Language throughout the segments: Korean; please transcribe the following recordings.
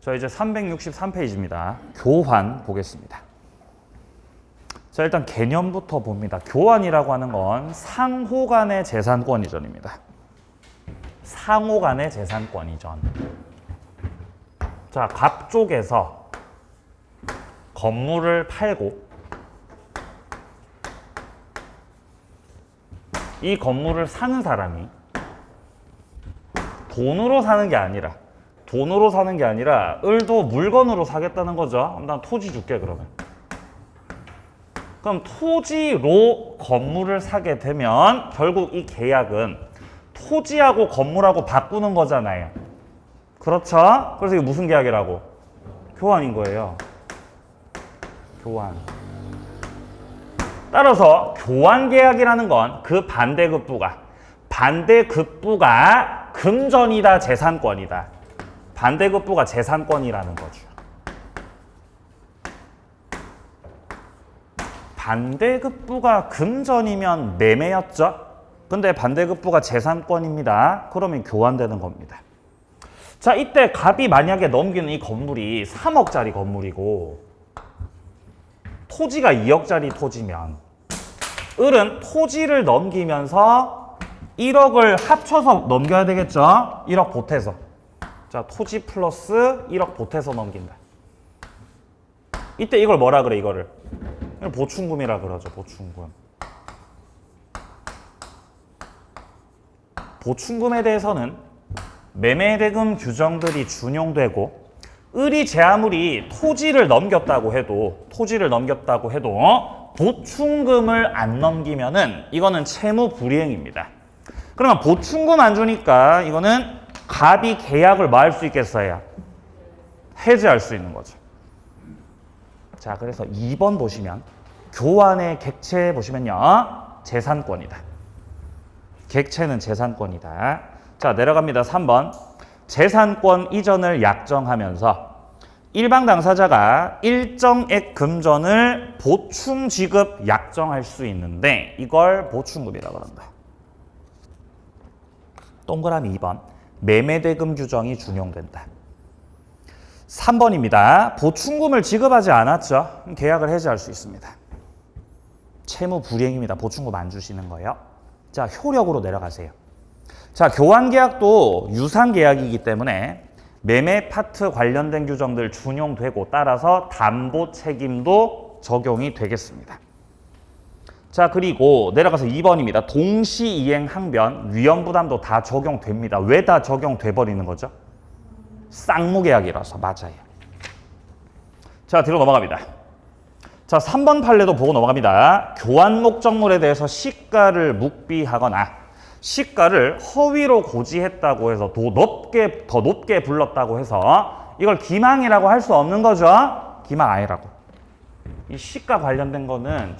자, 이제 363페이지입니다. 교환 보겠습니다. 자, 일단 개념부터 봅니다. 교환이라고 하는 건 상호 간의 재산권 이전입니다. 상호 간의 재산권 이전. 자, 갑 쪽에서 건물을 팔고 이 건물을 사는 사람이 돈으로 사는 게 아니라 을도 물건으로 사겠다는 거죠. 난 토지 줄게 그러면. 그럼 토지로 건물을 사게 되면 결국 이 계약은 토지하고 건물하고 바꾸는 거잖아요. 그렇죠? 그래서 이게 무슨 계약이라고? 교환인 거예요. 교환. 따라서 교환 계약이라는 건 그 반대급부가 금전이다 재산권이다. 반대급부가 재산권이라는 거죠. 반대급부가 금전이면 매매였죠. 근데 반대급부가 재산권입니다. 그러면 교환되는 겁니다. 자, 이때 갑이 만약에 넘기는 이 건물이 3억짜리 건물이고 토지가 2억짜리 토지면 을은 토지를 넘기면서 1억을 합쳐서 넘겨야 되겠죠? 1억 보태서. 자, 토지 플러스 1억 보태서 넘긴다. 이때 이걸 뭐라 그래, 이거를? 보충금이라 그러죠, 보충금. 보충금에 대해서는 매매대금 규정들이 준용되고 을이 제 아무리 토지를 넘겼다고 해도 보충금을 안 넘기면은 이거는 채무 불이행입니다. 그러면 보충금 안 주니까 이거는 갑이 계약을 뭐 할 수 있겠어요? 해지할 수 있는 거죠. 자, 그래서 2번 보시면 교환의 객체 보시면요. 재산권이다. 객체는 재산권이다. 자, 내려갑니다. 3번. 재산권 이전을 약정하면서 일방 당사자가 일정액 금전을 보충 지급 약정할 수 있는데 이걸 보충금이라고 한다. 동그라미 2번. 매매대금 규정이 준용된다. 3번입니다. 보충금을 지급하지 않았죠. 계약을 해지할 수 있습니다. 채무 불이행입니다. 보충금 안 주시는 거예요. 자, 효력으로 내려가세요. 자, 교환계약도 유상계약이기 때문에 매매 파트 관련된 규정들 준용되고 따라서 담보 책임도 적용이 되겠습니다. 자, 그리고 내려가서 2번입니다. 동시이행 항변, 위험부담도 다 적용됩니다. 왜 다 적용돼 버리는 거죠? 쌍무계약이라서 맞아요. 자, 뒤로 넘어갑니다. 자, 3번 판례도 보고 넘어갑니다. 교환 목적물에 대해서 시가를 묵비하거나 시가를 허위로 고지했다고 해서 더 높게 불렀다고 해서 이걸 기망이라고 할 수 없는 거죠. 기망 아니라고. 이 시가 관련된 거는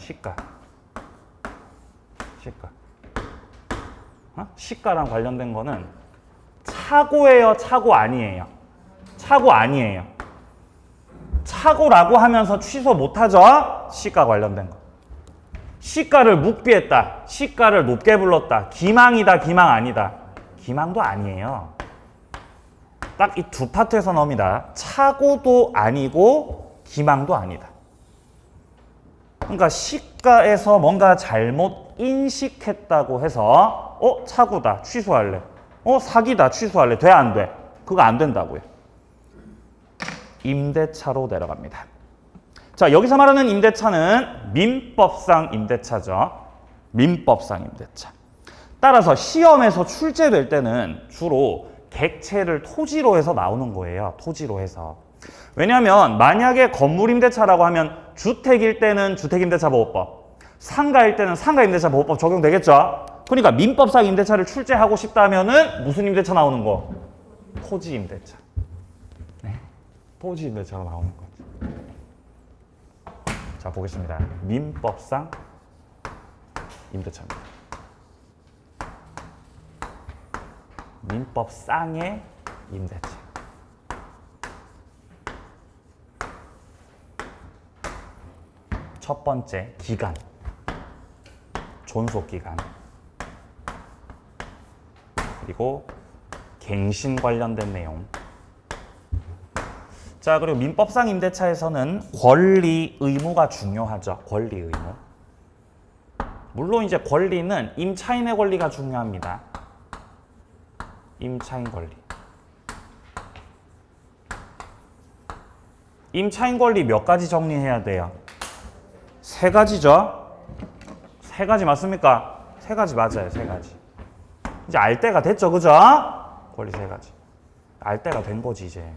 시가랑 관련된 거는 차고예요, 차고 아니에요? 차고 아니에요. 차고라고 하면서 취소 못하죠? 시가 관련된 거. 시가를 묵비했다. 시가를 높게 불렀다. 기망이다, 기망 아니다. 기망도 아니에요. 딱 이 두 파트에서 나옵니다. 차고도 아니고 기망도 아니다. 그러니까 시가에서 뭔가 잘못 인식했다고 해서 차고다, 취소할래. 사기다, 취소할래. 돼, 안 돼? 그거 안 된다고요. 임대차로 내려갑니다. 자, 여기서 말하는 임대차는 민법상 임대차죠. 민법상 임대차. 따라서 시험에서 출제될 때는 주로 객체를 토지로 해서 나오는 거예요. 토지로 해서. 왜냐하면 만약에 건물임대차라고 하면 주택일 때는 주택임대차보호법, 상가일 때는 상가임대차보호법 적용되겠죠. 그러니까 민법상 임대차를 출제하고 싶다면은 무슨 임대차 나오는 거? 토지임대차. 네, 토지임대차가 나오는 거죠. 자, 보겠습니다. 민법상 임대차입니다. 민법상의 임대차. 첫 번째, 기간. 존속기간. 그리고 갱신 관련된 내용. 자, 그리고 민법상 임대차에서는 권리 의무가 중요하죠. 권리 의무. 물론 이제 권리는 임차인의 권리가 중요합니다. 임차인 권리. 임차인 권리 몇 가지 정리해야 돼요? 세 가지죠? 세 가지 맞습니까? 세 가지 맞아요, 세 가지. 이제 알 때가 됐죠, 그죠? 권리 세 가지. 알 때가 된 거지, 이제.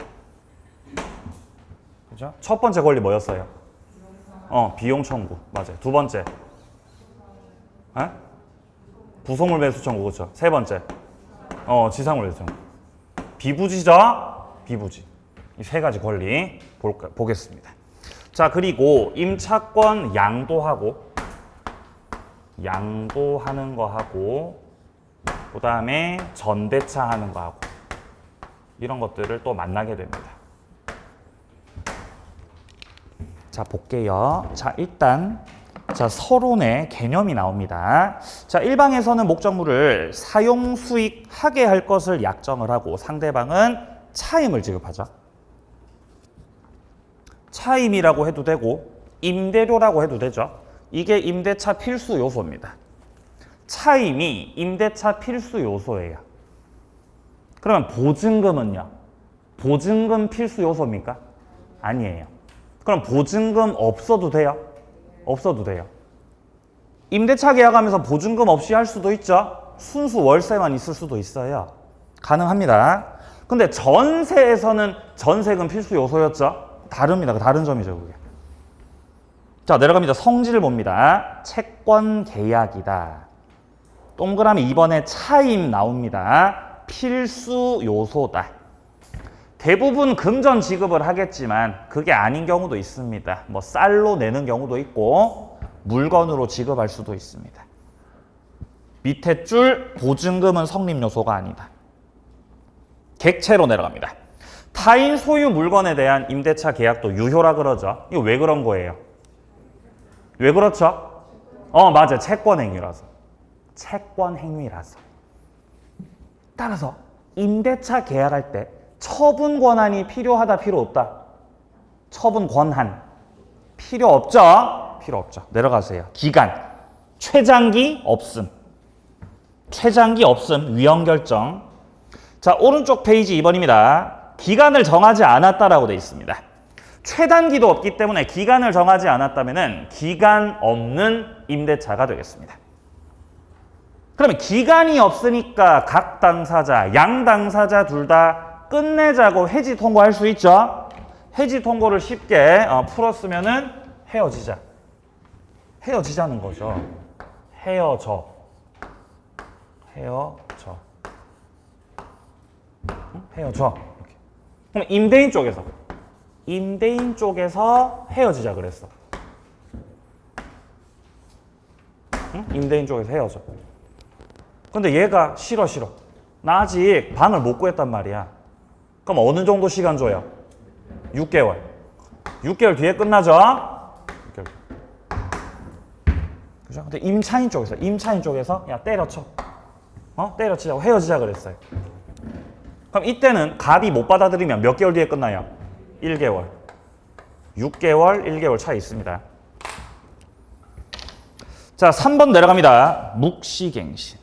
그죠? 첫 번째 권리 뭐였어요? 비용 청구. 맞아요. 두 번째. 에? 부속물 매수 청구, 그렇죠? 세 번째. 지상물 매수 청구. 비부지죠? 비부지. 이 세 가지 권리 보겠습니다. 자, 그리고 임차권 양도하는 거 하고, 그 다음에 전대차 하는 거 하고, 이런 것들을 또 만나게 됩니다. 자, 볼게요. 자, 일단 서론의 개념이 나옵니다. 자, 1방에서는 목적물을 사용 수익하게 할 것을 약정을 하고 상대방은 차임을 지급하죠. 차임이라고 해도 되고 임대료라고 해도 되죠. 이게 임대차 필수 요소입니다. 차임이 임대차 필수 요소예요. 그러면 보증금은요? 보증금 필수 요소입니까? 아니에요. 그럼 보증금 없어도 돼요? 없어도 돼요. 임대차 계약하면서 보증금 없이 할 수도 있죠. 순수 월세만 있을 수도 있어요. 가능합니다. 근데 전세에서는 전세금 필수 요소였죠. 다릅니다. 다른 점이죠, 그게. 자, 내려갑니다. 성질을 봅니다. 채권 계약이다. 동그라미 2번에 차임 나옵니다. 필수 요소다. 대부분 금전 지급을 하겠지만 그게 아닌 경우도 있습니다. 뭐 쌀로 내는 경우도 있고 물건으로 지급할 수도 있습니다. 밑에 줄 보증금은 성립 요소가 아니다. 객체로 내려갑니다. 타인 소유 물건에 대한 임대차 계약도 유효라 그러죠. 이거 왜 그런 거예요? 왜 그렇죠? 맞아요. 채권 행위라서. 채권 행위라서. 따라서 임대차 계약할 때 처분 권한이 필요하다, 필요 없다? 처분 권한. 필요 없죠? 필요 없죠. 내려가세요. 기간. 최장기 없음. 최장기 없음. 위헌 결정. 자, 오른쪽 페이지 2번입니다. 기간을 정하지 않았다라고 되어 있습니다. 최단기도 없기 때문에 기간을 정하지 않았다면 기간 없는 임대차가 되겠습니다. 그러면 기간이 없으니까 각 당사자, 양 당사자 둘 다 끝내자고 해지 통고할 수 있죠. 해지 통고를 쉽게 풀었으면은 헤어지자. 헤어지자는 거죠. 헤어져. 헤어져. 헤어져. 이렇게. 그럼 임대인 쪽에서 헤어지자 그랬어. 응? 임대인 쪽에서 헤어져. 근데 얘가 싫어. 나 아직 방을 못 구했단 말이야. 그럼 어느 정도 시간 줘요? 6개월. 6개월 뒤에 끝나죠? 6개월. 그죠? 근데 임차인 쪽에서 야 때려쳐. 때려치자고 헤어지자 그랬어요. 그럼 이때는 갑이 못 받아들이면 몇 개월 뒤에 끝나요? 1개월. 6개월, 1개월 차이 있습니다. 자, 3번 내려갑니다. 묵시갱신.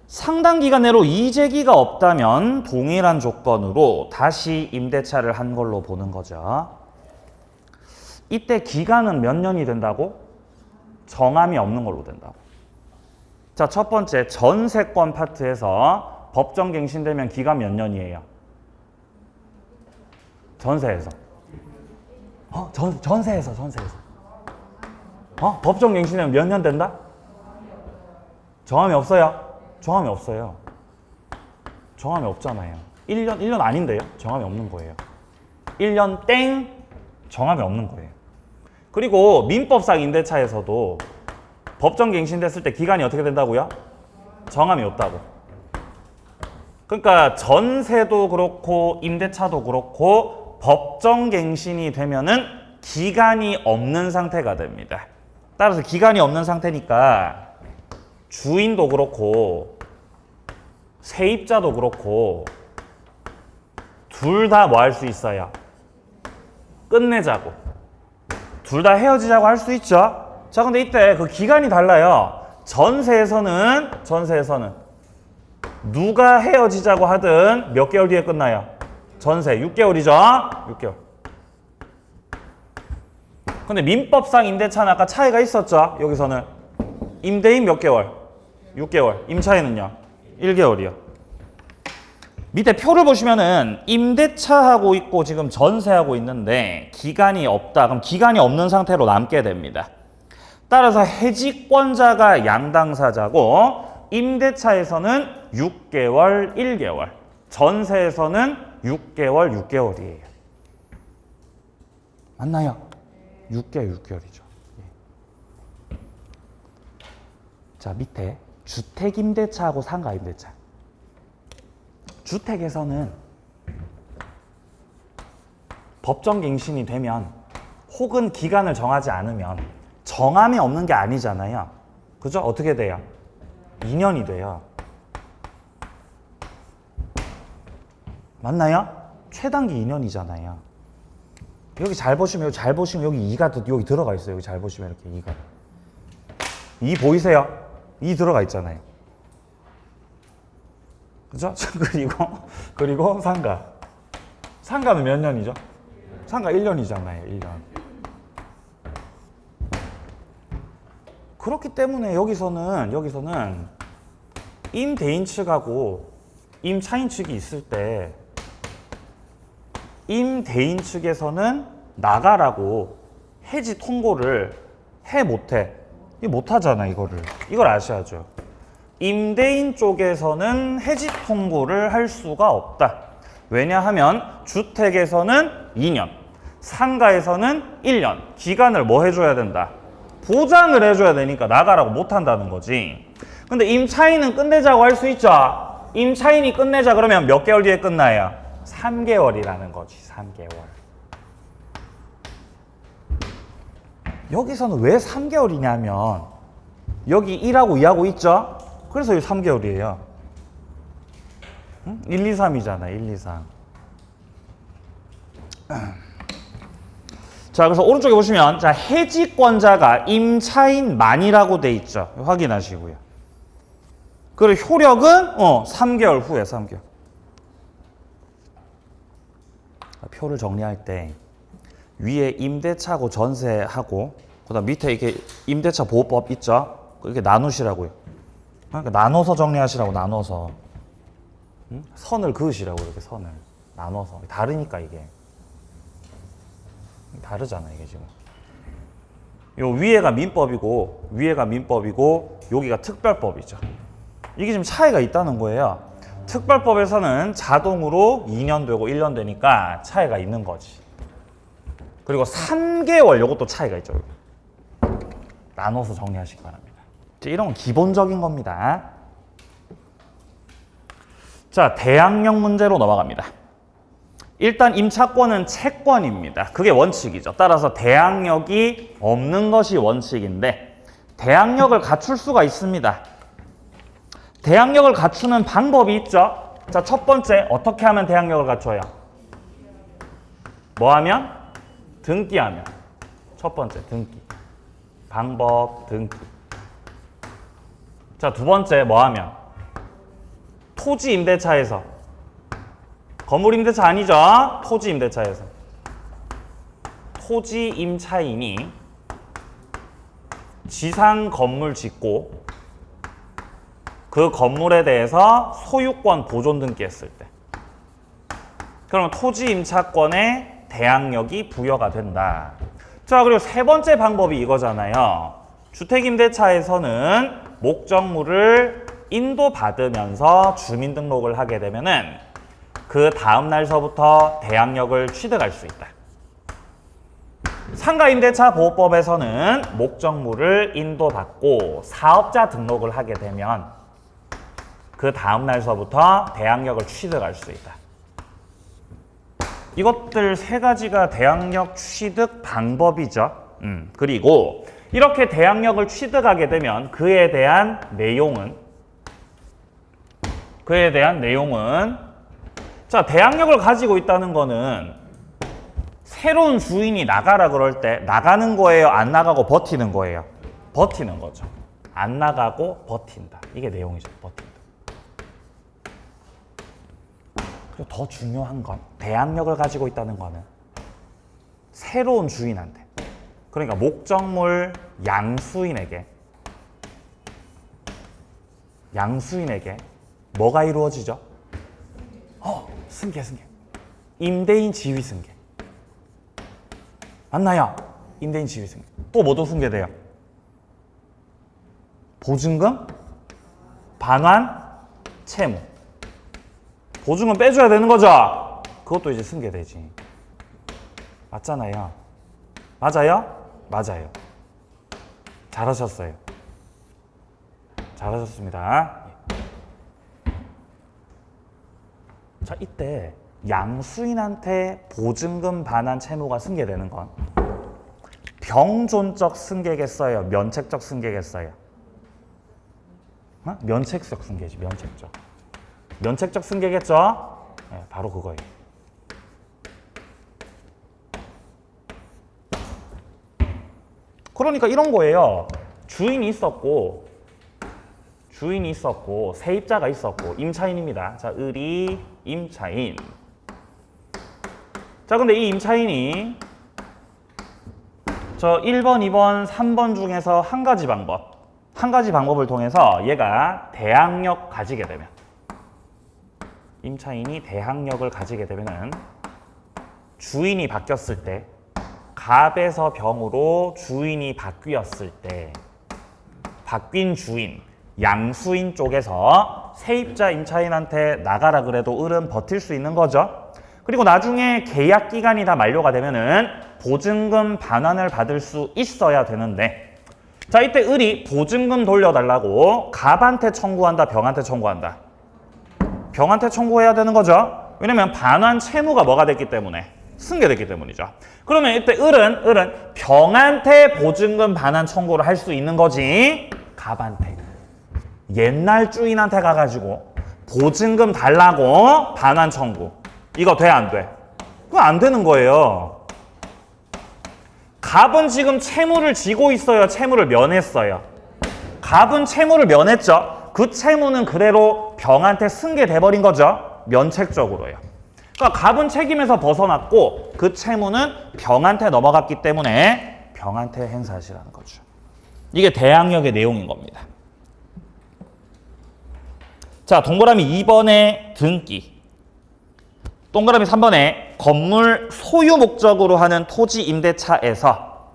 상당 기간 내로 이재기가 없다면 동일한 조건으로 다시 임대차를 한 걸로 보는 거죠. 이때 기간은 몇 년이 된다고? 정함이 없는 걸로 된다고. 자, 첫 번째 전세권 파트에서 법정 갱신되면 기간 몇 년이에요? 전세에서. 전세에서. 법정 갱신되면 몇 년 된다? 정함이 없어요? 정함이 없어요. 정함이 없잖아요. 1년 아닌데요? 정함이 없는 거예요. 1년 땡 정함이 없는 거예요. 그리고 민법상 임대차에서도 법정 갱신됐을 때 기간이 어떻게 된다고요? 정함이 없다고. 그러니까 전세도 그렇고 임대차도 그렇고 법정 갱신이 되면은 기간이 없는 상태가 됩니다. 따라서 기간이 없는 상태니까 주인도 그렇고 세입자도 그렇고 둘 다 뭐 할 수 있어요? 끝내자고. 둘 다 헤어지자고 할 수 있죠. 자, 근데 이때 그 기간이 달라요. 전세에서는 누가 헤어지자고 하든 몇 개월 뒤에 끝나요? 전세 6개월이죠. 6개월. 근데 민법상 임대차는 아까 차이가 있었죠. 여기서는 임대인 몇 개월? 6개월. 임차인은요? 1개월이요. 밑에 표를 보시면은 임대차하고 있고 지금 전세하고 있는데 기간이 없다. 그럼 기간이 없는 상태로 남게 됩니다. 따라서 해지권자가 양당사자고 임대차에서는 6개월, 1개월, 전세에서는 6개월, 6개월이에요. 맞나요? 6개월, 6개월이죠. 자, 밑에 주택임대차하고 상가임대차. 주택에서는 법정갱신이 되면 혹은 기간을 정하지 않으면 정함이 없는 게 아니잖아요. 그죠? 어떻게 돼요? 2년이 돼요. 맞나요? 최단기 2년이잖아요. 여기 잘 보시면 여기 2가 여기 들어가 있어요. 여기 잘 보시면 이렇게 2가. 2 보이세요? 2 들어가 있잖아요. 그죠? 그리고 상가. 상가는 몇 년이죠? 상가 1년이잖아요. 1년. 그렇기 때문에 여기서는 임대인 측하고 임차인 측이 있을 때 임대인 측에서는 나가라고 해지 통고를 해 못해? 못하잖아 이거를. 이걸 아셔야죠. 임대인 쪽에서는 해지 통고를 할 수가 없다. 왜냐하면 주택에서는 2년, 상가에서는 1년 기간을 뭐 해줘야 된다? 보장을 해줘야 되니까 나가라고 못한다는 거지. 근데 임차인은 끝내자고 할 수 있죠. 임차인이 끝내자 그러면 몇 개월 뒤에 끝나요? 3개월이라는 거지. 3개월. 여기서는 왜 3개월이냐면 여기 1하고 2하고 있죠? 그래서 이 3개월이에요. 1, 2, 3이잖아. 1, 2, 3. 자, 그래서 오른쪽에 보시면 자, 해지권자가 임차인만이라고 돼 있죠. 확인하시고요. 그리고 효력은 3개월 후에 3개월. 표를 정리할 때 위에 임대차하고 전세하고 그다음 밑에 이렇게 임대차 보호법 있죠. 이렇게 나누시라고요. 그러니까 나눠서 정리하시라고. 나눠서 선을 그으시라고. 이렇게 선을 나눠서. 다르니까 이게 다르잖아 이게 지금. 요 위에가 민법이고 여기가 특별법이죠. 이게 지금 차이가 있다는 거예요. 특별법에서는 자동으로 2년 되고 1년 되니까 차이가 있는 거지. 그리고 3개월 요것도 차이가 있죠. 나눠서 정리하시기 바랍니다. 이런 건 기본적인 겁니다. 자, 대항력 문제로 넘어갑니다. 일단 임차권은 채권입니다. 그게 원칙이죠. 따라서 대항력이 없는 것이 원칙인데 대항력을 갖출 수가 있습니다. 대항력을 갖추는 방법이 있죠. 자, 첫 번째 어떻게 하면 대항력을 갖춰요? 뭐 하면? 등기하면. 첫 번째 등기. 방법 등기. 자, 두 번째 뭐 하면? 토지 임대차에서. 건물 임대차 아니죠? 토지 임대차에서. 토지 임차인이 지상 건물 짓고 그 건물에 대해서 소유권 보존 등기했을 때. 그러면 토지 임차권에 대항력이 부여가 된다. 자, 그리고 세 번째 방법이 이거잖아요. 주택임대차에서는 목적물을 인도받으면서 주민등록을 하게 되면은 그 다음 날서부터 대항력을 취득할 수 있다. 상가임대차 보호법에서는 목적물을 인도받고 사업자 등록을 하게 되면 그 다음 날서부터 대항력을 취득할 수 있다. 이것들 세 가지가 대항력 취득 방법이죠. 그리고 이렇게 대항력을 취득하게 되면 그에 대한 내용은 자, 대항력을 가지고 있다는 거는 새로운 주인이 나가라 그럴 때 나가는 거예요? 안 나가고 버티는 거예요? 버티는 거죠. 안 나가고 버틴다. 이게 내용이죠. 버틴다. 그리고 더 중요한 건 대항력을 가지고 있다는 거는 새로운 주인한테, 그러니까 목적물 양수인에게 뭐가 이루어지죠? 승계. 임대인 지위 승계. 맞나요? 임대인 지위 승계. 또 뭐도 승계돼요? 보증금, 반환, 채무. 보증금 빼줘야 되는 거죠? 그것도 이제 승계되지. 맞잖아요. 맞아요? 맞아요. 잘하셨어요. 잘하셨습니다. 자, 이때 양수인한테 보증금 반환 채무가 승계되는 건 병존적 승계겠어요? 면책적 승계겠어요? 면책적 승계지, 면책적. 면책적 승계겠죠? 네, 바로 그거예요. 그러니까 이런 거예요. 주인이 있었고 세입자가 있었고 임차인입니다. 자, 을이 임차인. 자, 근데 이 임차인이 저 1번, 2번, 3번 중에서 한 가지 방법을 통해서 얘가 대항력 가지게 되면, 임차인이 대항력을 가지게 되면은 주인이 바뀌었을 때, 갑에서 병으로 주인이 바뀌었을 때 바뀐 주인, 양수인 쪽에서 세입자 임차인한테 나가라 그래도 을은 버틸 수 있는 거죠. 그리고 나중에 계약 기간이 다 만료가 되면은 보증금 반환을 받을 수 있어야 되는데, 자, 이때 을이 보증금 돌려달라고 갑한테 청구한다, 병한테 청구한다? 병한테 청구해야 되는 거죠. 왜냐면 반환 채무가 뭐가 됐기 때문에? 승계됐기 때문이죠. 그러면 이때 을은 병한테 보증금 반환 청구를 할 수 있는 거지, 갑한테. 옛날 주인한테 가가지고 보증금 달라고 반환 청구, 이거 돼, 안 돼? 그거 안 되는 거예요. 갑은 지금 채무를 지고 있어요, 채무를 면했어요? 갑은 채무를 면했죠. 그 채무는 그대로 병한테 승계돼버린 거죠, 면책적으로요. 그러니까 갑은 책임에서 벗어났고 그 채무는 병한테 넘어갔기 때문에 병한테 행사하시라는 거죠. 이게 대항력의 내용인 겁니다. 자, 동그라미 2번에 등기, 동그라미 3번에 건물 소유 목적으로 하는 토지 임대차에서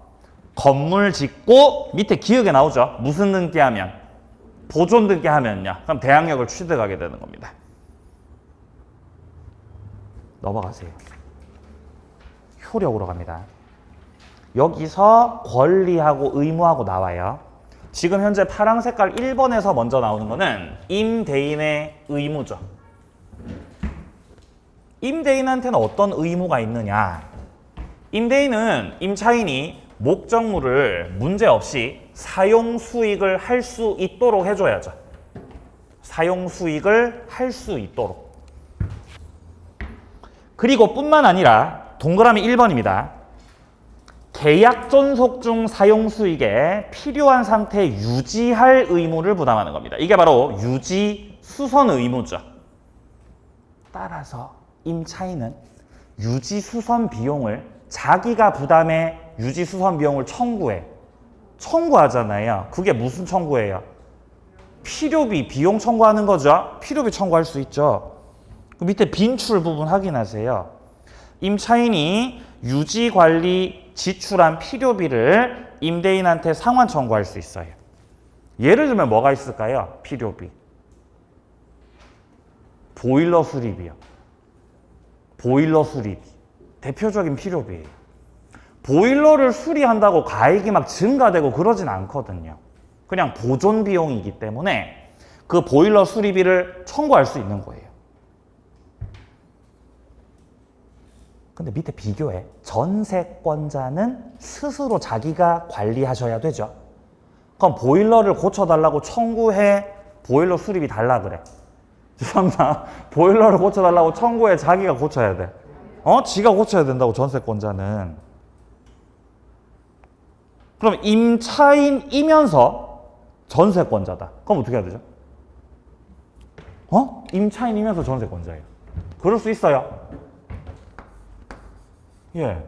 건물 짓고 밑에 기억에 나오죠. 무슨 등기하면? 보존 등기하면요. 그럼 대항력을 취득하게 되는 겁니다. 넘어가세요. 효력으로 갑니다. 여기서 권리하고 의무하고 나와요. 지금 현재 파랑 색깔 1번에서 먼저 나오는 거는 임대인의 의무죠. 임대인한테는 어떤 의무가 있느냐? 임대인은 임차인이 목적물을 문제없이 사용 수익을 할 수 있도록 해줘야죠. 사용 수익을 할 수 있도록. 그리고 뿐만 아니라 동그라미 1번입니다. 계약 존속 중 사용 수익에 필요한 상태 유지할 의무를 부담하는 겁니다. 이게 바로 유지 수선 의무죠. 따라서 임차인은 유지 수선 비용을 자기가 부담해 유지 수선 비용을 청구하잖아요. 그게 무슨 청구예요? 필요비, 비용 청구하는 거죠. 필요비 청구할 수 있죠. 그 밑에 빈출 부분 확인하세요. 임차인이 유지관리 지출한 필요비를 임대인한테 상환 청구할 수 있어요. 예를 들면 뭐가 있을까요? 필요비. 보일러 수리비요. 보일러 수리비. 대표적인 필요비예요. 보일러를 수리한다고 가액이 막 증가되고 그러진 않거든요. 그냥 보존 비용이기 때문에 그 보일러 수리비를 청구할 수 있는 거예요. 근데 밑에 비교해. 전세권자는 스스로 자기가 관리하셔야 되죠. 그럼 보일러를 고쳐달라고 청구해, 보일러 수리비 달라 그래. 죄송합니다. 보일러를 고쳐달라고 청구해, 자기가 고쳐야 돼. 지가 고쳐야 된다고, 전세권자는. 그럼 임차인이면서 전세권자다. 그럼 어떻게 해야 되죠? 임차인이면서 전세권자예요. 그럴 수 있어요? 예.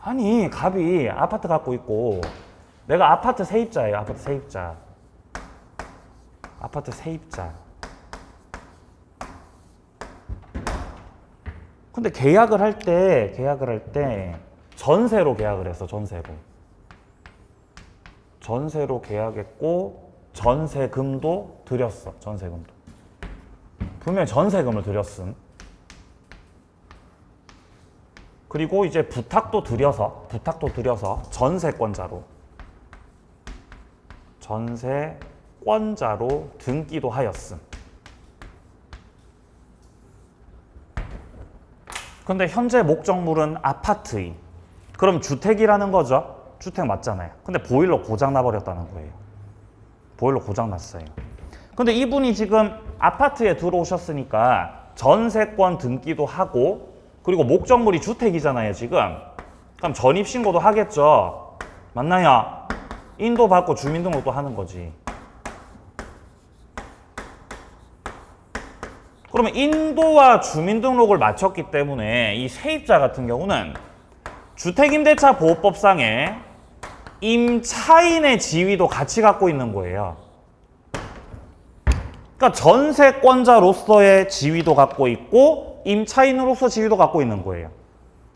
아니, 갑이 아파트 갖고 있고, 내가 아파트 세입자예요. 아파트 세입자. 아파트 세입자. 근데 계약을 할 때 전세로 계약을 했어. 전세로 계약했고 전세금도 드렸어. 전세금도. 분명히 전세금을 드렸음. 그리고 이제 부탁도 드려서 전세권자로 등기도 하였음. 근데 현재 목적물은 아파트임. 그럼 주택이라는 거죠. 주택 맞잖아요. 근데 보일러 고장 나버렸다는 거예요. 보일러 고장 났어요. 근데 이분이 지금 아파트에 들어오셨으니까 전세권 등기도 하고, 그리고 목적물이 주택이잖아요, 지금. 그럼 전입신고도 하겠죠. 맞나요? 인도 받고 주민등록도 하는 거지. 그러면 인도와 주민등록을 마쳤기 때문에 이 세입자 같은 경우는 주택임대차 보호법상에 임차인의 지위도 같이 갖고 있는 거예요. 그러니까 전세권자로서의 지위도 갖고 있고 임차인으로서 지위도 갖고 있는 거예요.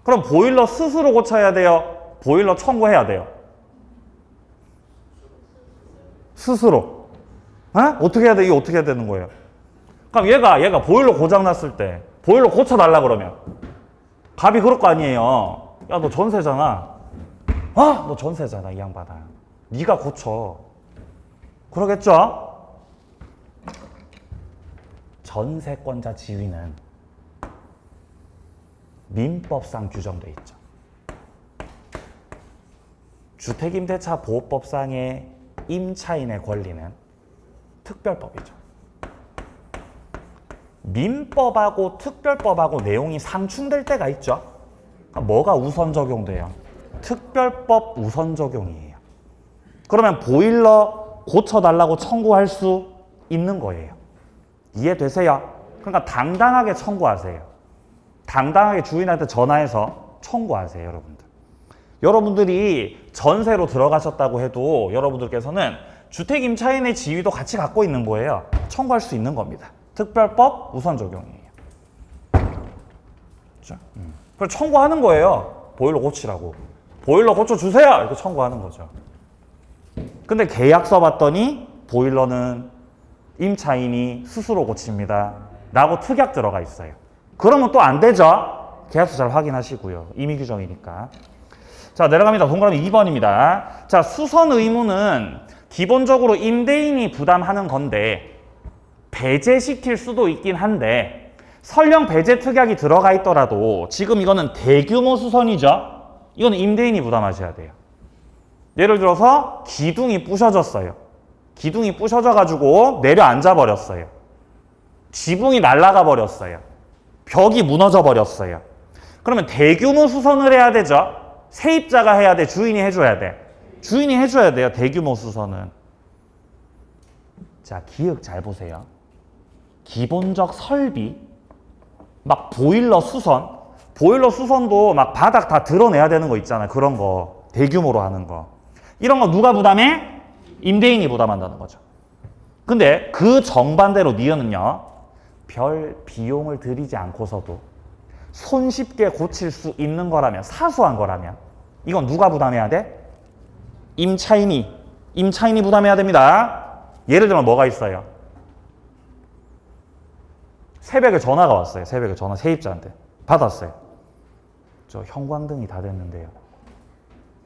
그럼 보일러 스스로 고쳐야 돼요? 보일러 청구해야 돼요? 스스로. 어떻게 해야 돼? 이거 어떻게 해야 되는 거예요? 그럼 얘가 보일러 고장 났을 때 보일러 고쳐달라 그러면 갑이 그럴 거 아니에요. 야, 너 전세잖아. 너 전세잖아, 이 양반아. 네가 고쳐. 그러겠죠? 전세권자 지위는 민법상 규정돼 있죠. 주택임대차 보호법상의 임차인의 권리는 특별법이죠. 민법하고 특별법하고 내용이 상충될 때가 있죠. 그러니까 뭐가 우선 적용돼요? 특별법 우선 적용이에요. 그러면 보일러 고쳐달라고 청구할 수 있는 거예요. 이해되세요? 그러니까 당당하게 청구하세요. 당당하게 주인한테 전화해서 청구하세요, 여러분들. 여러분들이 전세로 들어가셨다고 해도 여러분들께서는 주택 임차인의 지위도 같이 갖고 있는 거예요. 청구할 수 있는 겁니다. 특별법 우선 적용이에요. 그렇죠? 그래서 청구하는 거예요. 보일러 고치라고. 보일러 고쳐주세요! 이렇게 청구하는 거죠. 근데 계약서 봤더니 보일러는 임차인이 스스로 고칩니다. 라고 특약 들어가 있어요. 그러면 또 안 되죠? 계약서 잘 확인하시고요. 임의 규정이니까. 자, 내려갑니다. 동그라미 2번입니다. 자, 수선 의무는 기본적으로 임대인이 부담하는 건데 배제시킬 수도 있긴 한데 설령 배제 특약이 들어가 있더라도 지금 이거는 대규모 수선이죠? 이거는 임대인이 부담하셔야 돼요. 예를 들어서 기둥이 부셔졌어요. 기둥이 부셔져가지고 내려앉아 버렸어요. 지붕이 날아가 버렸어요. 벽이 무너져 버렸어요. 그러면 대규모 수선을 해야 되죠? 세입자가 해야 돼? 주인이 해줘야 돼? 주인이 해줘야 돼요, 대규모 수선은. 자, 기억 잘 보세요. 기본적 설비, 막 보일러 수선도 막 바닥 다 드러내야 되는 거 있잖아요. 그런 거, 대규모로 하는 거. 이런 거 누가 부담해? 임대인이 부담한다는 거죠. 근데 그 정반대로 니은은요, 별 비용을 들이지 않고서도 손쉽게 고칠 수 있는 거라면, 사소한 거라면 이건 누가 부담해야 돼? 임차인이 부담해야 됩니다. 예를 들면 뭐가 있어요? 새벽에 전화가 왔어요. 새벽에 전화 세입자한테 받았어요. 저 형광등이 다 됐는데요.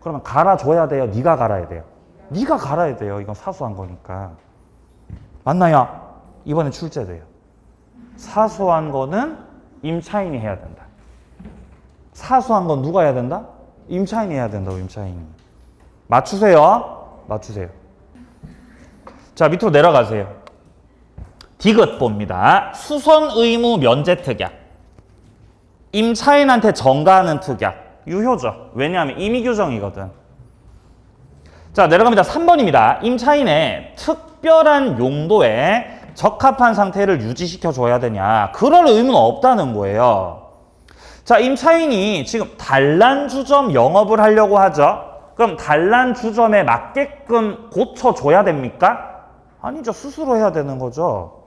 그러면 갈아줘야 돼요? 네가 갈아야 돼요? 네가 갈아야 돼요. 이건 사소한 거니까. 맞나요? 이번에 출제돼요. 사소한 거는 임차인이 해야 된다. 사소한 건 누가 해야 된다? 임차인이 해야 된다고, 임차인이. 맞추세요. 맞추세요. 자, 밑으로 내려가세요. 디귿 봅니다. 수선 의무 면제 특약. 임차인한테 전가하는 특약. 유효죠. 왜냐하면 임의규정이거든. 자, 내려갑니다. 3번입니다. 임차인의 특별한 용도에 적합한 상태를 유지시켜 줘야 되냐. 그럴 의무는 없다는 거예요. 자, 임차인이 지금 단란주점 영업을 하려고 하죠. 그럼 단란주점에 맞게끔 고쳐줘야 됩니까? 아니죠. 스스로 해야 되는 거죠.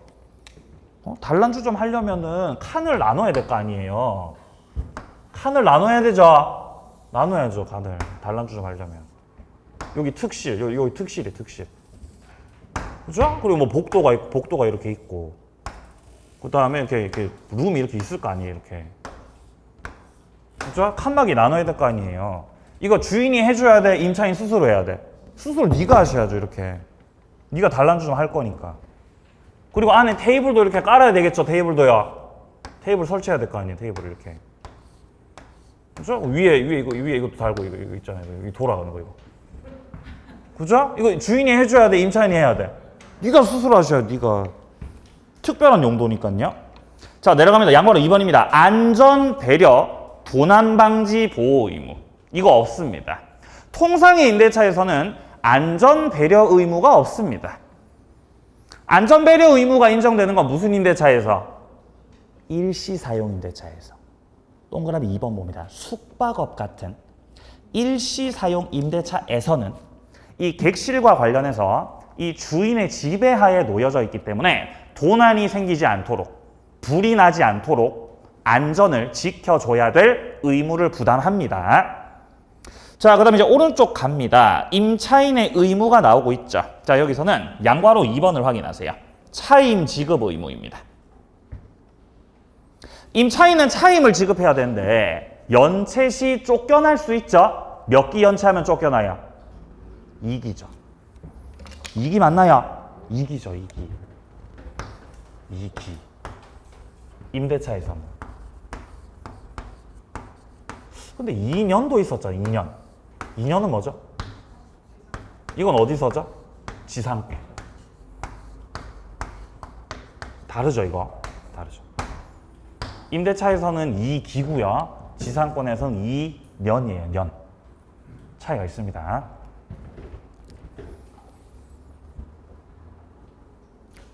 단란주점 하려면은 칸을 나눠야 될 거 아니에요. 칸을 나눠야 되죠. 나눠야죠. 칸을. 단란주점 하려면. 여기 특실, 여기 특실이에요. 특실. 그죠? 그리고 뭐 복도가 있고, 복도가 이렇게 있고. 그 다음에 이렇게 룸이 이렇게 있을 거 아니에요. 이렇게. 그죠? 칸막이 나눠야 될 거 아니에요. 이거 주인이 해줘야 돼? 임차인 스스로 해야 돼? 스스로 네가 하셔야죠. 이렇게. 네가 단란주점 할 거니까. 그리고 안에 테이블도 이렇게 깔아야 되겠죠. 테이블도요. 테이블 설치해야 될 거 아니에요. 테이블 이렇게. 그죠? 위에 이것도 달고 이거 있잖아요. 이거 돌아가는 거 이거. 그죠? 이거 주인이 해줘야 돼? 임차인이 해야 돼? 네가 스스로 하셔야 돼. 네가. 특별한 용도니까요. 자, 내려갑니다. 양보로 2번입니다. 안전 배려, 도난 방지 보호 의무. 이거 없습니다. 통상의 임대차에서는 안전 배려 의무가 없습니다. 안전 배려 의무가 인정되는 건 무슨 임대차에서? 일시 사용 임대차에서. 동그라미 2번 봅니다. 숙박업 같은 일시 사용 임대차에서는 이 객실과 관련해서 이 주인의 지배하에 놓여져 있기 때문에 도난이 생기지 않도록, 불이 나지 않도록 안전을 지켜줘야 될 의무를 부담합니다. 자, 그 다음에 이제 오른쪽 갑니다. 임차인의 의무가 나오고 있죠. 자, 여기서는 양괄호 2번을 확인하세요. 차임 지급 의무입니다. 임차인은 차임을 지급해야 되는데 연체 시 쫓겨날 수 있죠. 몇 기 연체하면 쫓겨나요? 2기죠. 2기 맞나요? 2기죠. 2기. 2기. 임대차에서는. 근데 2년도 있었잖아요. 2년. 2년은 뭐죠? 이건 어디서죠? 지상권. 다르죠, 이거? 다르죠. 임대차에서는 2기고요. 지상권에서는 2년이에요. 년. 차이가 있습니다.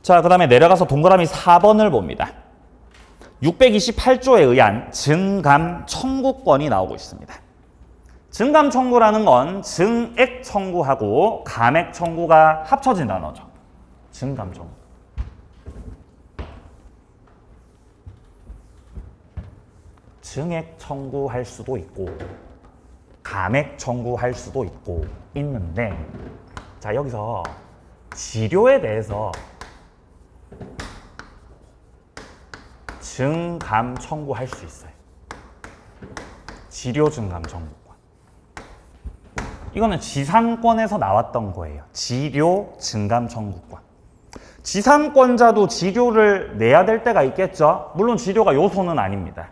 자, 그 다음에 내려가서 동그라미 4번을 봅니다. 628조에 의한 증감 청구권이 나오고 있습니다. 증감 청구라는 건 증액 청구하고 감액 청구가 합쳐진 단어죠. 증감 청구. 증액 청구할 수도 있고 감액 청구할 수도 있고 있는데, 자, 여기서 치료에 대해서 증감 청구할 수 있어요. 치료 증감 청구권. 이거는 지상권에서 나왔던 거예요. 치료 증감 청구권. 지상권자도 치료를 내야 될 때가 있겠죠. 물론 치료가 요소는 아닙니다.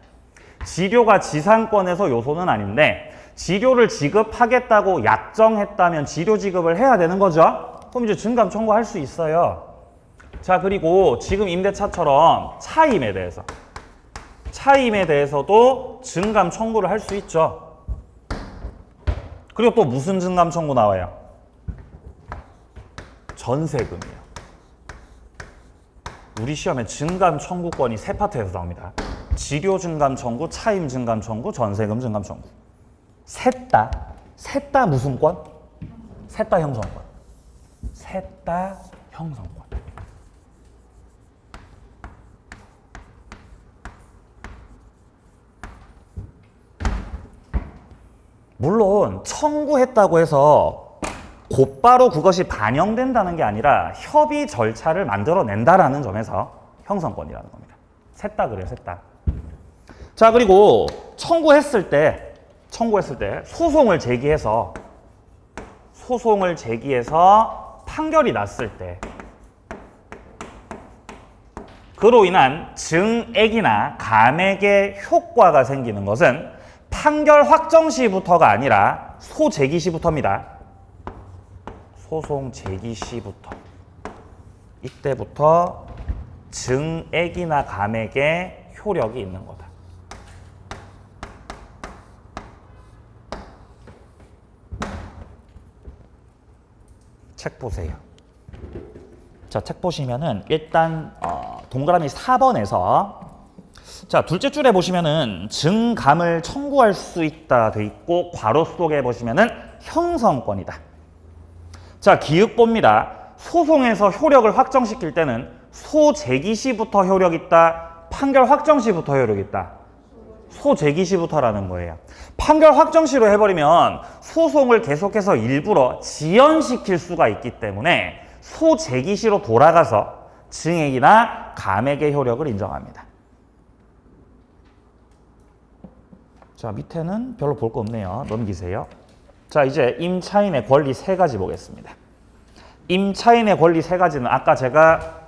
치료가 지상권에서 요소는 아닌데 치료를 지급하겠다고 약정했다면 치료 지급을 해야 되는 거죠. 그럼 이제 증감 청구할 수 있어요. 자, 그리고 지금 임대차처럼 차임에 대해서도 증감 청구를 할 수 있죠. 그리고 또 무슨 증감 청구 나와요? 전세금이에요. 우리 시험에 증감 청구권이 세 파트에서 나옵니다. 지료 증감 청구, 차임 증감 청구, 전세금 증감 청구. 셋 다 무슨 권? 셋 다 형성권. 셋 다 형성권. 물론 청구했다고 해서 곧바로 그것이 반영된다는 게 아니라 협의 절차를 만들어낸다라는 점에서 형성권이라는 겁니다. 셋 다 그래요, 셋 다. 자, 그리고 청구했을 때 소송을 제기해서 판결이 났을 때 그로 인한 증액이나 감액의 효과가 생기는 것은 판결 확정 시부터가 아니라 소제기 시부터입니다. 소송 제기 시부터. 이때부터 증액이나 감액의 효력이 있는 거다. 책 보세요. 자, 책 보시면은 일단 동그라미 4번에서 자, 둘째 줄에 보시면은 증감을 청구할 수 있다 돼 있고 괄호 속에 보시면은 형성권이다. 자, 기읍봅니다. 소송에서 효력을 확정시킬 때는 소제기 시부터 효력 있다, 판결 확정 시부터 효력 있다. 소제기 시부터라는 거예요. 판결 확정 시로 해버리면 소송을 계속해서 일부러 지연시킬 수가 있기 때문에 소제기 시로 돌아가서 증액이나 감액의 효력을 인정합니다. 자, 밑에는 별로 볼 거 없네요. 넘기세요. 자, 이제 임차인의 권리 3가지 보겠습니다. 임차인의 권리 3가지는 아까 제가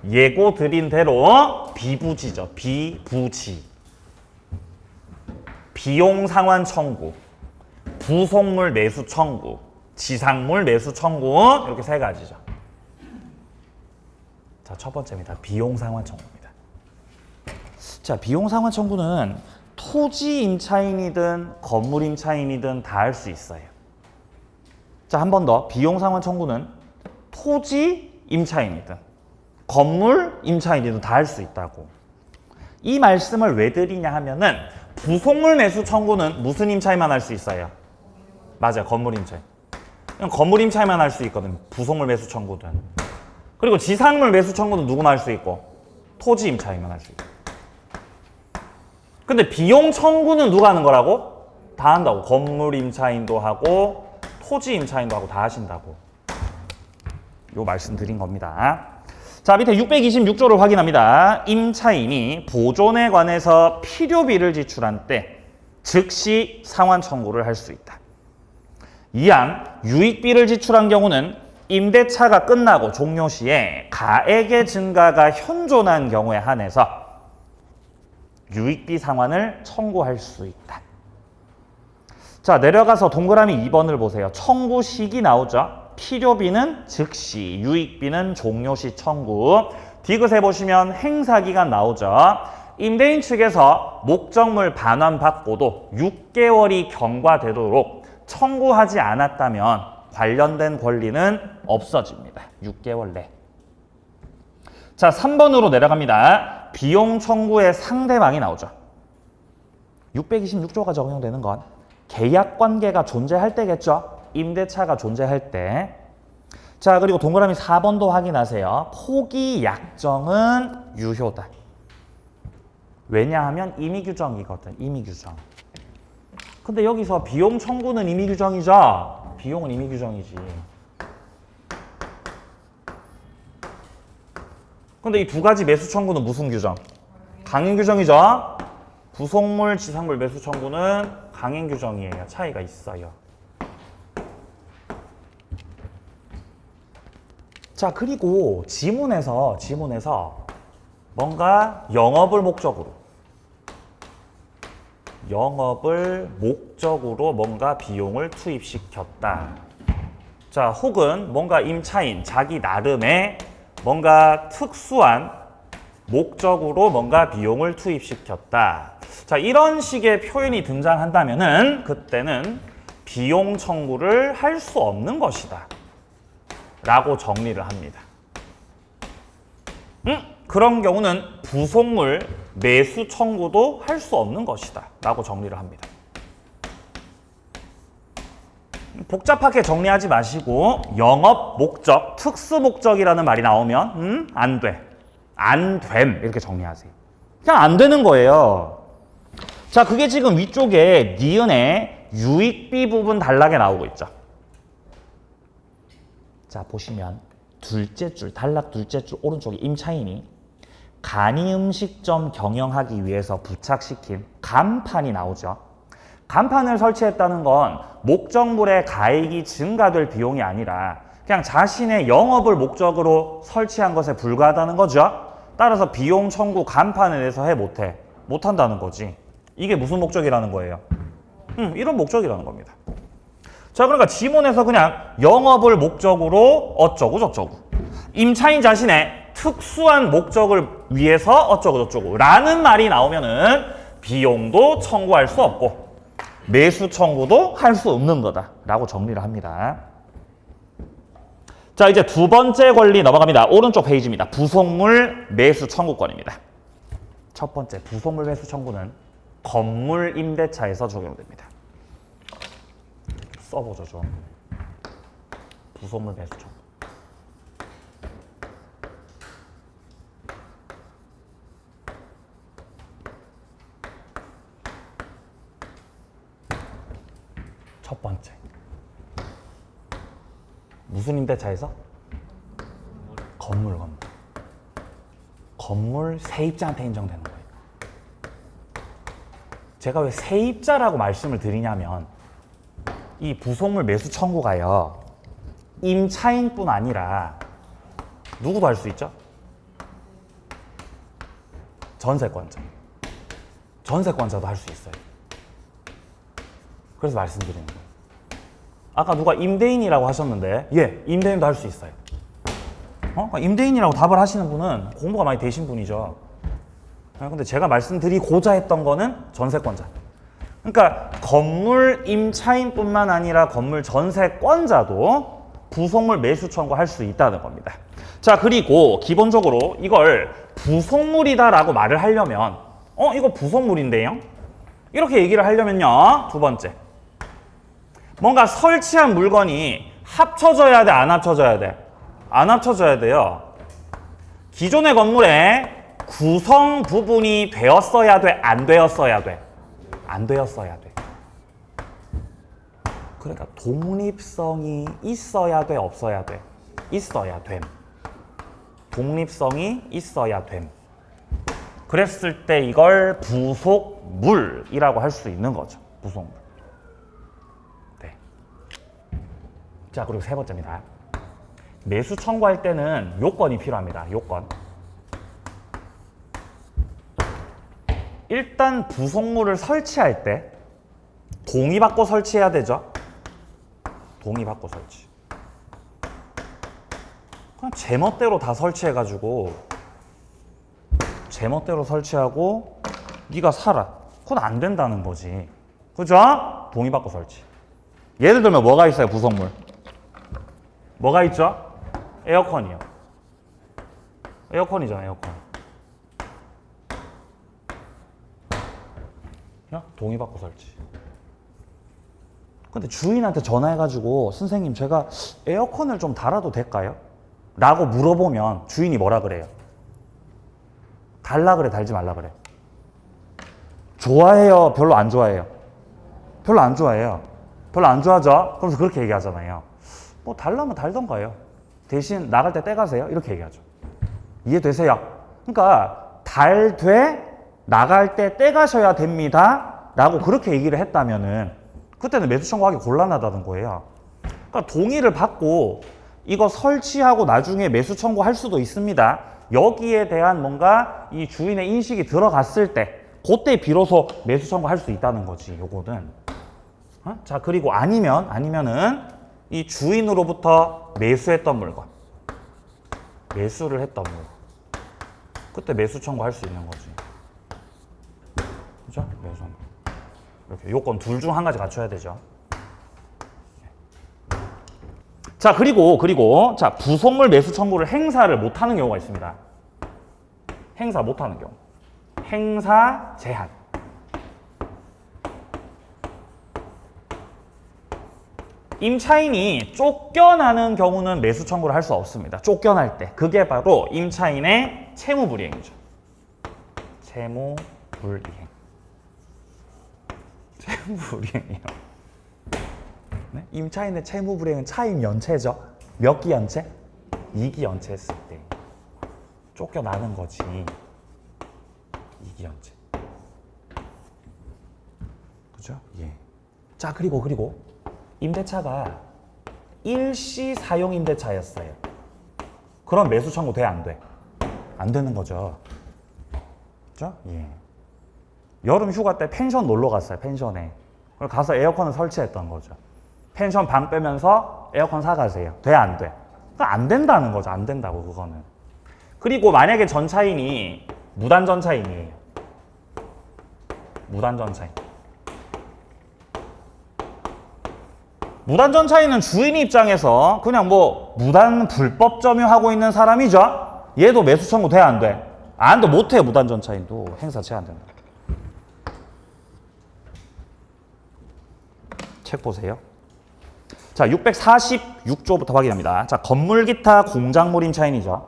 예고 드린 대로 비부지죠. 비부지. 비용 상환 청구, 부속물 매수 청구, 지상물 매수 청구 이렇게 3가지죠. 자, 첫 번째입니다. 비용 상환 청구입니다. 자, 비용 상환 청구는 토지 임차인이든 건물 임차인이든 다 할 수 있어요. 자, 한 번 더. 비용 상환 청구는 토지 임차인이든 건물 임차인이든 다 할 수 있다고. 이 말씀을 왜 드리냐 하면은 부속물 매수 청구는 무슨 임차인만 할 수 있어요? 맞아요. 건물 임차인. 그냥 건물 임차인만 할 수 있거든. 부속물 매수 청구든. 그리고 지상물 매수 청구는 누구만 할 수 있고? 토지 임차인만 할 수 있고. 근데 비용 청구는 누가 하는 거라고? 다 한다고. 건물 임차인도 하고 토지 임차인도 하고 다 하신다고. 요 말씀 드린 겁니다. 자, 밑에 626조를 확인합니다. 임차인이 보존에 관해서 필요비를 지출한 때 즉시 상환 청구를 할 수 있다. 이항 유익비를 지출한 경우는 임대차가 끝나고 종료 시에 가액의 증가가 현존한 경우에 한해서 유익비 상환을 청구할 수 있다. 자, 내려가서 동그라미 2번을 보세요. 청구 시기 나오죠? 필요비는 즉시, 유익비는 종료시 청구. 디귿에 보시면 행사기간 나오죠. 임대인 측에서 목적물 반환받고도 6개월이 경과되도록 청구하지 않았다면 관련된 권리는 없어집니다. 6개월 내. 자, 3번으로 내려갑니다. 비용 청구의 상대방이 나오죠. 626조가 적용되는 건 계약관계가 존재할 때겠죠. 임대차가 존재할 때. 자, 그리고 동그라미 4번도 확인하세요. 포기 약정은 유효다. 왜냐하면 임의규정이거든. 임의규정. 근데 여기서 비용 청구는 임의규정이죠. 비용은 임의규정이지. 근데 이 2가지 매수 청구는 무슨 규정? 강행규정이죠. 부속물, 지상물 매수 청구는 강행규정이에요. 차이가 있어요. 자, 그리고 지문에서 뭔가 영업을 목적으로 뭔가 비용을 투입시켰다. 자, 혹은 뭔가 임차인 자기 나름의 뭔가 특수한 목적으로 뭔가 비용을 투입시켰다. 자, 이런 식의 표현이 등장한다면은 그때는 비용 청구를 할 수 없는 것이다 라고 정리를 합니다. 그런 경우는 부속물 매수 청구도 할 수 없는 것이다 라고 정리를 합니다. 복잡하게 정리하지 마시고 영업 목적, 특수 목적이라는 말이 나오면 안 돼, 안 됨 이렇게 정리하세요. 그냥 안 되는 거예요. 자, 그게 지금 위쪽에 니은의 유익비 부분 단락에 나오고 있죠. 자, 보시면 둘째 줄, 단락 둘째 줄 오른쪽에 임차인이 간이음식점 경영하기 위해서 부착시킨 간판이 나오죠. 간판을 설치했다는 건 목적물의 가액이 증가될 비용이 아니라 그냥 자신의 영업을 목적으로 설치한 것에 불과하다는 거죠. 따라서 비용 청구 간판에 대해서 못해? 못한다는 거지. 이게 무슨 목적이라는 거예요? 이런 목적이라는 겁니다. 자, 그러니까 지문에서 그냥 영업을 목적으로 어쩌고 저쩌고, 임차인 자신의 특수한 목적을 위해서 어쩌고 저쩌고 라는 말이 나오면은 비용도 청구할 수 없고 매수 청구도 할 수 없는 거다 라고 정리를 합니다. 자, 이제 두 번째 권리 넘어갑니다. 오른쪽 페이지입니다. 부속물 매수 청구권입니다. 첫 번째 부속물 매수 청구는 건물 임대차에서 적용됩니다. 써보죠 좀. 부속물 매수 청구. 첫 번째. 무슨 임대차에서? 건물. 건물 세입자한테 인정되는 거예요. 제가 왜 세입자라고 말씀을 드리냐면 이 부속물 매수 청구가요. 임차인뿐 아니라 누구도 할 수 있죠? 전세권자. 전세권자도 할 수 있어요. 그래서 말씀드리는 거예요. 아까 누가 임대인이라고 하셨는데 예, 임대인도 할 수 있어요. 임대인이라고 답을 하시는 분은 공부가 많이 되신 분이죠. 근데 제가 말씀드리고자 했던 거는 전세권자. 그러니까 건물 임차인뿐만 아니라 건물 전세권자도 부속물 매수 청구할 수 있다는 겁니다. 자, 그리고 기본적으로 이걸 부속물이다라고 말을 하려면 이거 부속물인데요? 이렇게 얘기를 하려면요. 두 번째. 뭔가 설치한 물건이 합쳐져야 돼, 안 합쳐져야 돼? 안 합쳐져야 돼요. 기존의 건물에 구성 부분이 되었어야 돼, 안 되었어야 돼? 안 되었어야 돼. 그러니까 독립성이 있어야 돼, 없어야 돼? 있어야 됨. 독립성이 있어야 됨. 그랬을 때 이걸 부속물이라고 할 수 있는 거죠. 부속물. 네. 자, 그리고 세 번째입니다. 매수 청구할 때는 요건이 필요합니다. 요건. 일단 부속물을 설치할 때 동의받고 설치해야 되죠. 동의받고 설치. 그냥 제멋대로 다 설치해가지고 제멋대로 설치하고 네가 살아. 그건 안 된다는 거지. 그죠? 동의받고 설치. 예를 들면 뭐가 있어요? 부속물. 뭐가 있죠? 에어컨이요. 에어컨이잖아요. 에어컨. 동의받고 설치. 근데 주인한테 전화해가지고 선생님 제가 에어컨을 좀 달아도 될까요? 라고 물어보면 주인이 뭐라 그래요? 달라 그래, 달지 말라 그래? 좋아해요? 별로 안 좋아해요? 별로 안 좋아해요. 별로 안 좋아하죠? 그러면서 그렇게 얘기하잖아요. 뭐 달라면 달던가요. 대신 나갈 때 떼가세요. 이렇게 얘기하죠. 이해되세요? 그러니까 달되 나갈 때 떼가셔야 됩니다. 라고 그렇게 얘기를 했다면은 그때는 매수 청구하기 곤란하다는 거예요. 그러니까 동의를 받고 이거 설치하고 나중에 매수 청구할 수도 있습니다. 여기에 대한 뭔가 이 주인의 인식이 들어갔을 때 그때 비로소 매수 청구할 수 있다는 거지. 요거는. 자, 그리고 아니면은 이 주인으로부터 매수했던 물건, 매수를 했던 물건, 그때 매수 청구할 수 있는 거지. 그죠? 매수 청구. 이렇게 요건 둘 중 한 가지 갖춰야 되죠. 자, 그리고 자, 부속물 매수 청구를 행사를 못하는 경우가 있습니다. 행사 못하는 경우. 행사 제한. 임차인이 쫓겨나는 경우는 매수 청구를 할 수 없습니다. 쫓겨날 때. 그게 바로 임차인의 채무불이행이죠. 채무불이행. 채무불이행이요. 네? 임차인의 채무불이행은 차임 연체죠. 몇 기 연체? 2기 연체했을 때. 쫓겨나는 거지. 2기 연체. 그죠? 예. 자, 그리고 임대차가 일시 사용 임대차였어요. 그럼 매수 청구 돼, 안 돼? 안 되는 거죠. 그죠? 예. 여름 휴가 때 펜션 놀러 갔어요. 펜션에. 그걸 가서 에어컨을 설치했던 거죠. 펜션 방 빼면서 에어컨 사가세요. 돼, 안 돼? 안 된다는 거죠. 안 된다고, 그거는. 그리고 만약에 전차인이 무단 전차인이에요. 무단 전차인. 무단전차인은 주인 입장에서 그냥 뭐 무단 불법 점유하고 있는 사람이죠. 얘도 매수 청구 돼, 안 돼? 안 돼, 못해. 무단전차인도 행사 제한된다. 책 보세요. 자, 646조부터 확인합니다. 자, 건물 기타 공작물 임차인이죠.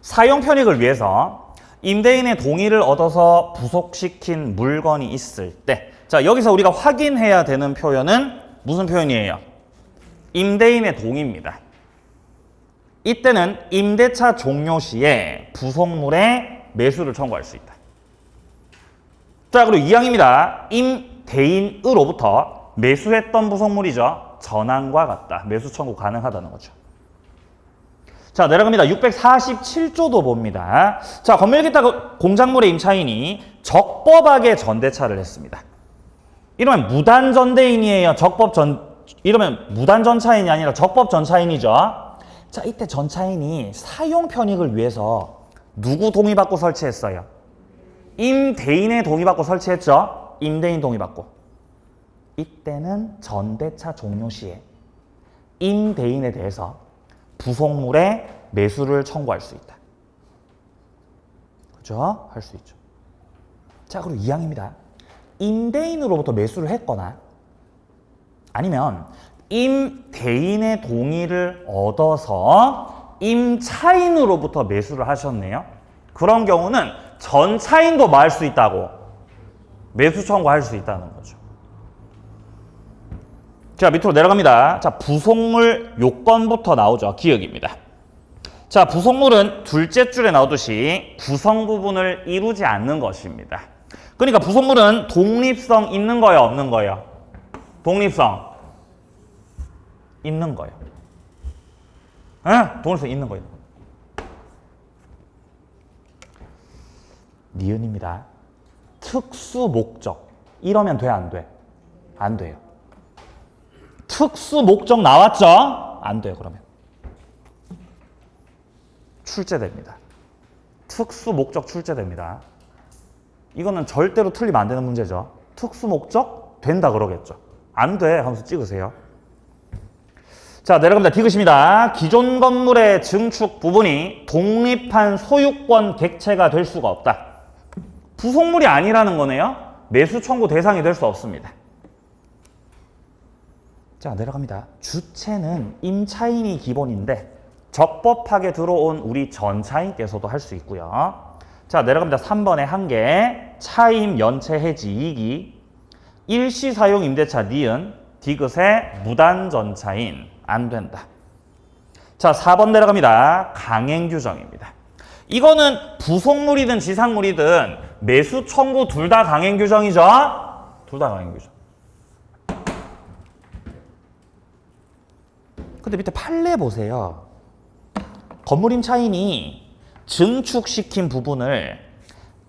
사용 편익을 위해서 임대인의 동의를 얻어서 부속시킨 물건이 있을 때, 자, 여기서 우리가 확인해야 되는 표현은 무슨 표현이에요? 임대인의 동의입니다. 이때는 임대차 종료 시에 부속물의 매수를 청구할 수 있다. 자, 그리고 2항입니다. 임대인으로부터 매수했던 부속물이죠. 전환과 같다. 매수 청구 가능하다는 거죠. 자, 내려갑니다. 647조도 봅니다. 자, 건물기타 공작물의 임차인이 적법하게 전대차를 했습니다. 이러면 무단전대인이에요. 이러면 무단전차인이 아니라 적법전차인이죠. 자, 이때 전차인이 사용 편익을 위해서 누구 동의받고 설치했어요? 임대인의 동의받고 설치했죠. 임대인 동의받고. 이때는 전대차 종료 시에 임대인에 대해서 부속물의 매수를 청구할 수 있다. 그죠? 할 수 있죠. 자, 그리고 2항입니다. 임대인으로부터 매수를 했거나 아니면 임대인의 동의를 얻어서 임차인으로부터 매수를 하셨네요. 그런 경우는 전차인도 뭐 할 수 있다고? 매수 청구할 수 있다는 거죠. 자, 밑으로 내려갑니다. 자, 부속물 요건부터 나오죠. 기억입니다. 자, 부속물은 둘째 줄에 나오듯이 구성 부분을 이루지 않는 것입니다. 그러니까 부속물은 독립성 있는 거예요, 없는 거예요? 독립성 있는 거예요. 독립성 있는 거예요. 니은입니다. 특수 목적. 이러면 돼, 안 돼? 안 돼요. 특수 목적 나왔죠? 안 돼요, 그러면. 출제됩니다. 특수 목적 출제됩니다. 이거는 절대로 틀리면 안 되는 문제죠. 특수 목적 된다 그러겠죠. 안 돼 하면서 찍으세요. 자, 내려갑니다. 디귿입니다. 기존 건물의 증축 부분이 독립한 소유권 객체가 될 수가 없다. 부속물이 아니라는 거네요. 매수 청구 대상이 될 수 없습니다. 자, 내려갑니다. 주체는 임차인이 기본인데 적법하게 들어온 우리 전차인께서도 할 수 있고요. 자, 내려갑니다. 3번에 한 개. 차임 연체 해지 2기. 일시 사용 임대차 니은. 디귿의 무단전차인. 안 된다. 자, 4번 내려갑니다. 강행 규정입니다. 이거는 부속물이든 지상물이든 매수 청구 둘 다 강행 규정이죠? 둘 다 강행 규정. 근데 밑에 판례 보세요. 건물 임차인이 증축시킨 부분을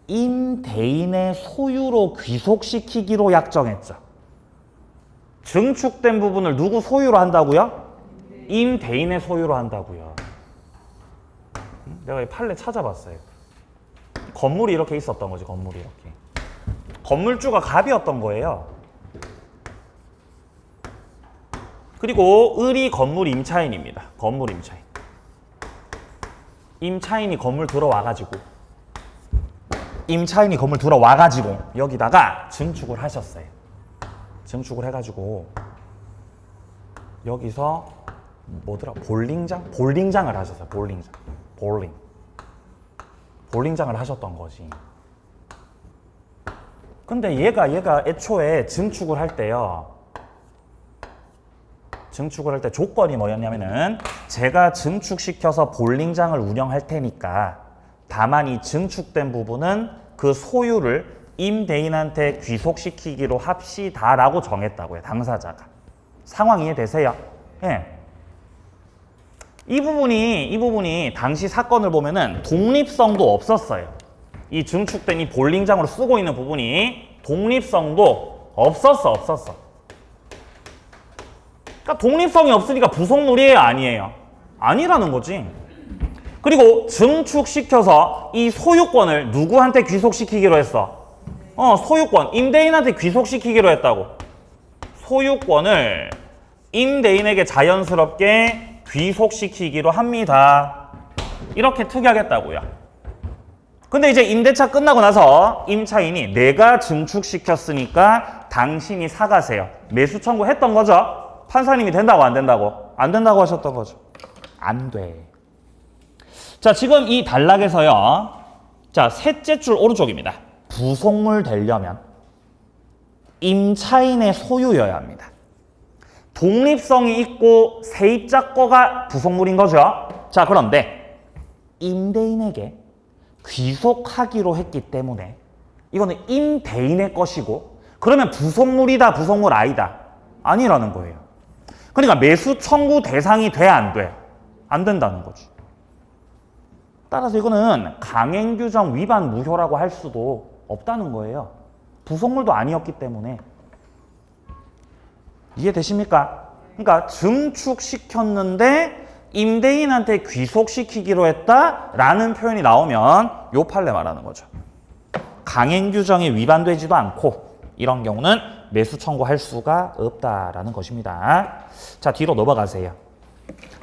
임대인의 소유로 귀속시키기로 약정했죠. 증축된 부분을 누구 소유로 한다고요? 임대인의 소유로 한다고요. 내가 이 판례 찾아봤어요. 건물이 이렇게 있었던 거지, 건물이 이렇게. 건물주가 갑이었던 거예요. 그리고 을이 건물 임차인입니다. 건물 임차인. 임차인이 건물 들어와가지고 여기다가 증축을 하셨어요. 증축을 해가지고 여기서 뭐더라? 볼링장을 하셨어요. 볼링장을 하셨던 거지. 근데 얘가 애초에 증축을 할 때요. 증축을 할 때 조건이 뭐였냐면은 제가 증축시켜서 볼링장을 운영할 테니까 다만 이 증축된 부분은 그 소유를 임대인한테 귀속시키기로 합시다라고 정했다고요. 당사자가. 상황 이해되세요? 예. 이 부분이 당시 사건을 보면은 독립성도 없었어요. 이 증축된 이 볼링장으로 쓰고 있는 부분이 독립성도 없었어. 그러니까 독립성이 없으니까 부속물이에요, 아니에요? 아니라는 거지. 그리고 증축시켜서 이 소유권을 누구한테 귀속시키기로 했어? 소유권, 임대인한테 귀속시키기로 했다고. 소유권을 임대인에게 자연스럽게 귀속시키기로 합니다. 이렇게 특이하겠다고요. 근데 이제 임대차 끝나고 나서 임차인이 내가 증축시켰으니까 당신이 사가세요. 매수 청구했던 거죠. 판사님이 된다고 안 된다고? 안 된다고 하셨던 거죠. 안 돼. 자, 지금 이 단락에서요. 자, 셋째 줄 오른쪽입니다. 부속물 되려면 임차인의 소유여야 합니다. 독립성이 있고 세입자 거가 부속물인 거죠. 자, 그런데 임대인에게 귀속하기로 했기 때문에 이거는 임대인의 것이고 그러면 부속물이다, 부속물 아니다? 아니라는 거예요. 그러니까 매수 청구 대상이 돼, 안 돼? 안 된다는 거죠. 따라서 이거는 강행규정 위반 무효라고 할 수도 없다는 거예요. 부속물도 아니었기 때문에. 이해되십니까? 그러니까 증축시켰는데 임대인한테 귀속시키기로 했다라는 표현이 나오면 요 판례 말하는 거죠. 강행규정이 위반되지도 않고 이런 경우는 매수 청구할 수가 없다라는 것입니다. 자, 뒤로 넘어가세요.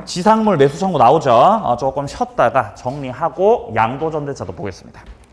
지상물 매수 청구 나오죠. 조금 쉬었다가 정리하고 양도전대차도 보겠습니다.